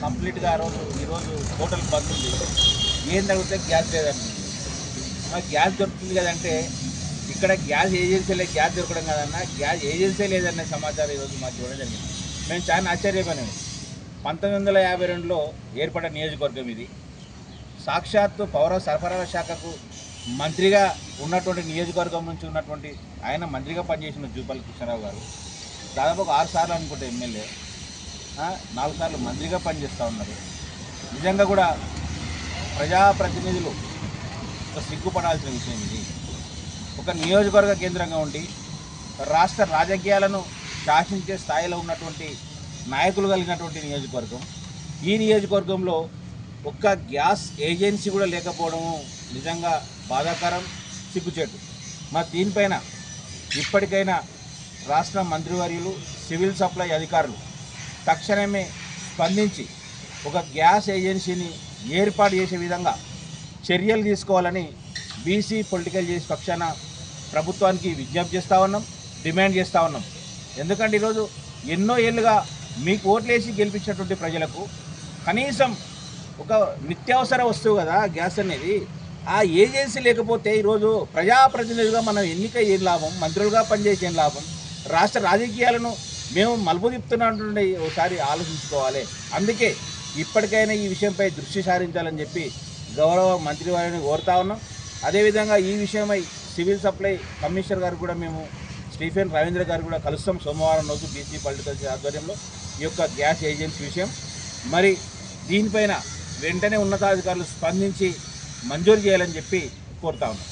కంప్లీట్గా ఈరోజు హోటల్ బంద్ ఉంది. ఏం తగ్గితే గ్యాస్ లేదండి. మాకు గ్యాస్ దొరుకుతుంది కదంటే ఇక్కడ గ్యాస్ ఏజెన్సీలే గ్యాస్ దొరకడం కదన్నా, గ్యాస్ ఏజెన్సీ లేదనే సమాచారం ఈరోజు మాకు ఇవ్వడం జరిగింది. మేము చాలా ఆశ్చర్యపోయినాము. 1952లో ఏర్పడిన నియోజకవర్గం ఇది. సాక్షాత్తు పౌర సరఫరాల శాఖకు మంత్రిగా ఉన్నటువంటి నియోజకవర్గం నుంచి ఉన్నటువంటి ఆయన మంత్రిగా పనిచేసిన జూపల్లి కృష్ణారావు గారు దాదాపు 6 సార్లు అనుకుంటే ఎమ్మెల్యే, 4 సార్లు మంత్రిగా పనిచేస్తూ ఉన్నారు. నిజంగా కూడా ప్రజాప్రతినిధులు ఒక సిగ్గుపడాల్సిన విషయం ఇది. ఒక నియోజకవర్గ కేంద్రంగా ఉండి రాష్ట్ర రాజకీయాలను శాసించే స్థాయిలో ఉన్నటువంటి నాయకులు కలిగినటువంటి నియోజకవర్గం, ఈ నియోజకవర్గంలో ఒక్క గ్యాస్ ఏజెన్సీ కూడా లేకపోవడము నిజంగా బాధాకరం, సిగ్గుచేటు. మరి దీనిపైన ఇప్పటికైనా రాష్ట్ర మంత్రివర్యులు, సివిల్ సప్లై అధికారులు తక్షణమే స్పందించి ఒక గ్యాస్ ఏజెన్సీని ఏర్పాటు చేసే విధంగా చర్యలు తీసుకోవాలని బీసీ పొలిటికల్ చేసే పక్షాన ప్రభుత్వానికి విజ్ఞప్తి చేస్తూ ఉన్నాం, డిమాండ్ చేస్తూ ఉన్నాం. ఎందుకంటే ఈరోజు ఎన్నో ఏళ్ళుగా మీకు ఓట్లేసి గెలిపించినటువంటి ప్రజలకు కనీసం ఒక నిత్యావసర వస్తువు కదా గ్యాస్ అనేది, ఆ ఏజెన్సీ లేకపోతే ఈరోజు ప్రజాప్రతినిధులుగా మనం ఎన్నిక ఏం లాభం, మంత్రులుగా పనిచేసి ఏం లాభం, రాష్ట్ర రాజకీయాలను మేము మలుపు తిప్పుతున్నటువంటి ఒకసారి ఆలోచించుకోవాలి. అందుకే ఇప్పటికైనా ఈ విషయంపై దృష్టి సారించాలని చెప్పి గౌరవ మంత్రి వారిని కోరుతా ఉన్నాం. అదేవిధంగా ఈ విషయమై సివిల్ సప్లై కమిషనర్ గారు కూడా మేము స్టీఫెన్ రవీంద్ర గారు కూడా కలుస్తాం సోమవారం రోజు బీసీ పొలిటికల్ ఆధ్వర్యంలో ఈ యొక్క గ్యాస్ ఏజెన్సీ విషయం. మరి దీనిపైన వెంటనే ఉన్నతాధికారులు స్పందించి మంజూరు చేయాలని చెప్పి కోరుతా ఉన్నాం.